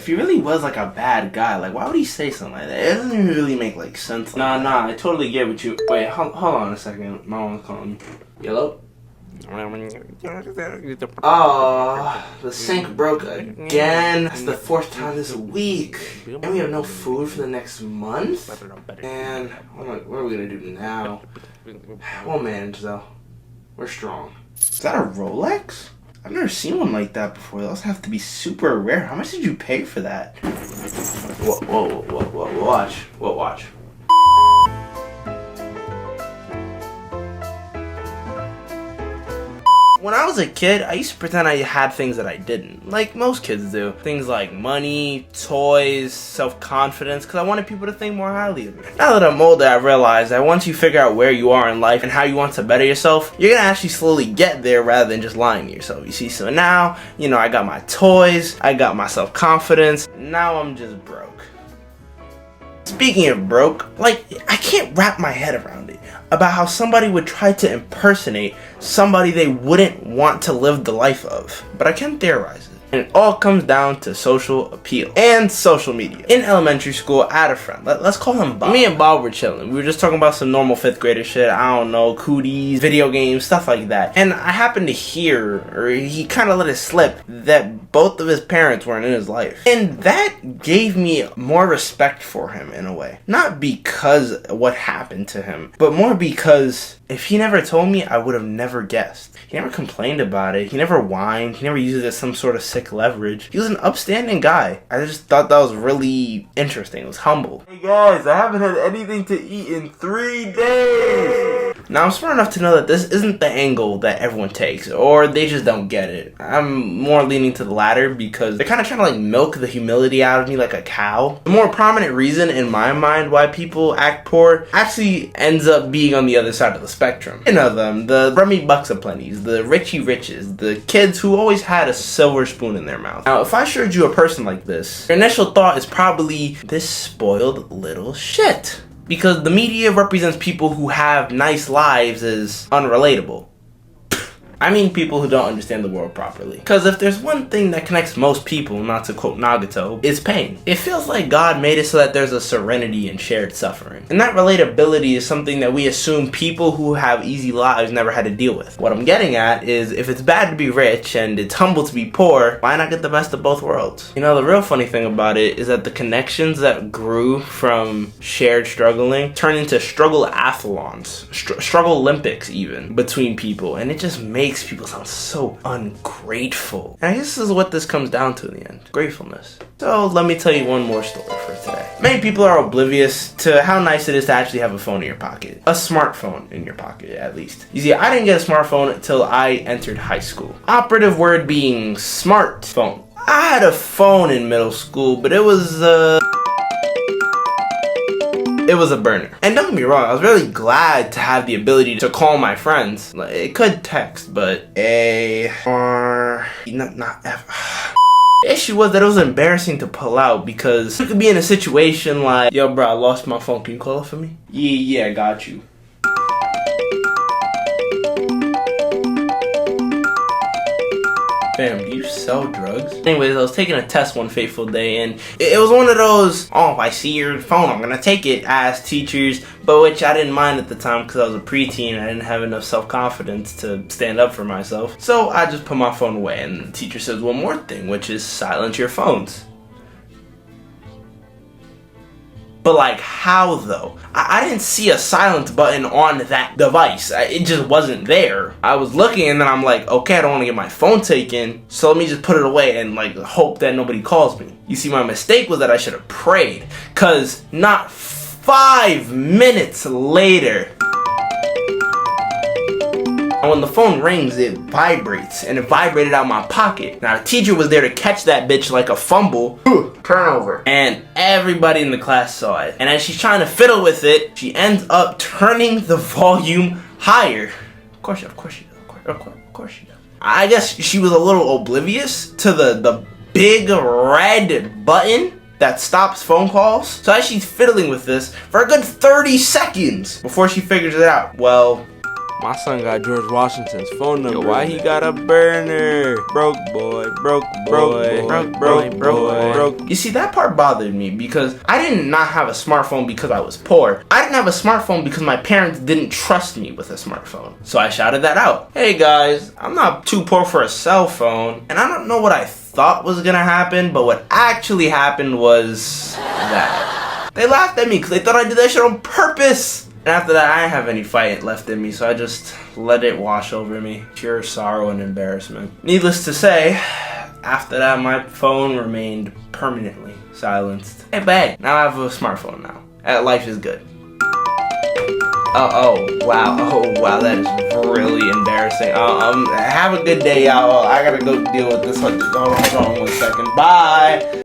if he really was like a bad guy, like why would he say something like that? It doesn't even really make like sense. Like nah, I totally get what you. Wait, hold on a second. My mom's calling me. Hello? Oh, the sink broke again. That's the 4th time this week. And we have no food for the next month? And what are we gonna do now? We'll manage though. We're strong. Is that a Rolex? I've never seen one like that before. Those have to be super rare. How much did you pay for that? Whoa, watch. When I was a kid, I used to pretend I had things that I didn't, like most kids do. Things like money, toys, self-confidence, because I wanted people to think more highly of me. Now that I'm older, I realized that once you figure out where you are in life and how you want to better yourself, you're gonna actually slowly get there rather than just lying to yourself, you see? So now, I got my toys, I got my self-confidence, now I'm just broke. Speaking of broke, I can't wrap my head around it. About how somebody would try to impersonate somebody they wouldn't want to live the life of. But I can theorize it. And it all comes down to social appeal and social media. In elementary school, I had a friend. Let's call him Bob. Me and Bob were chilling. We were just talking about some normal 5th grader shit. I don't know, cooties, video games, stuff like that. And I happened to hear, or he kind of let it slip, that both of his parents weren't in his life. And that gave me more respect for him in a way. Not because of what happened to him, but more because if he never told me, I would have never guessed. He never complained about it. He never whined. He never used it as some sort of sick leverage. He was an upstanding guy. I just thought that was really interesting. It was humble. Hey guys, I haven't had anything to eat in 3 days. Now I'm smart enough to know that this isn't the angle that everyone takes, or they just don't get it. I'm more leaning to the latter because they're kind of trying to milk the humility out of me like a cow. The more prominent reason in my mind why people act poor actually ends up being on the other side of the spectrum. You know them, the Remy Bucks aplenties, the Richie Riches, the kids who always had a silver spoon in their mouth. Now, if I showed you a person like this, your initial thought is probably, this spoiled little shit. Because the media represents people who have nice lives as unrelatable. I mean people who don't understand the world properly. Because if there's one thing that connects most people, not to quote Nagato, it's pain. It feels like God made it so that there's a serenity in shared suffering. And that relatability is something that we assume people who have easy lives never had to deal with. What I'm getting at is, if it's bad to be rich and it's humble to be poor, why not get the best of both worlds? The real funny thing about it is that the connections that grew from shared struggling turn into struggle-athlons, struggle Olympics even, between people. And it just makes people sound so ungrateful. And I guess this is what this comes down to in the end. Gratefulness. So let me tell you one more story for today. Many people are oblivious to how nice it is to actually have a phone in your pocket. A smartphone in your pocket, at least. You see, I didn't get a smartphone until I entered high school. Operative word being smartphone. I had a phone in middle school, but it was a burner. And don't get me wrong, I was really glad to have the ability to call my friends. It could text, but not F. The issue was that it was embarrassing to pull out because you could be in a situation like, yo bro, I lost my phone, can you call it for me? Yeah, I got you. Fam, do you sell drugs? Anyways, I was taking a test one fateful day, and it was one of those, oh, I see your phone, I'm gonna take it, as teachers, but which I didn't mind at the time because I was a preteen. I didn't have enough self-confidence to stand up for myself. So I just put my phone away, and the teacher says one more thing, which is silence your phones. But how though? I didn't see a silence button on that device. It just wasn't there. I was looking and then I'm like, okay, I don't want to get my phone taken, so let me just put it away and hope that nobody calls me. You see, my mistake was that I should have prayed, cause not 5 minutes later, and when the phone rings, it vibrates, and it vibrated out my pocket. Now, the teacher was there to catch that bitch like a fumble. Turnover. And everybody in the class saw it. And as she's trying to fiddle with it, she ends up turning the volume higher. Of course she does. I guess she was a little oblivious to the big red button that stops phone calls. So as she's fiddling with this for a good 30 seconds before she figures it out, well, My son got George Washington's phone number. Yo, why he got a burner? Broke boy, broke boy, broke boy. You see, that part bothered me because I did not have a smartphone because I was poor. I didn't have a smartphone because my parents didn't trust me with a smartphone. So I shouted that out. Hey guys, I'm not too poor for a cell phone, and I don't know what I thought was gonna happen, but what actually happened was that. They laughed at me because they thought I did that shit on purpose. And after that, I didn't have any fight left in me, so I just let it wash over me. Pure sorrow and embarrassment. Needless to say, after that, my phone remained permanently silenced. Hey, but hey, now I have a smartphone now. Life is good. Oh, wow, that is really embarrassing. Have a good day, y'all. I gotta go deal with this. Hold on 1 second. Bye.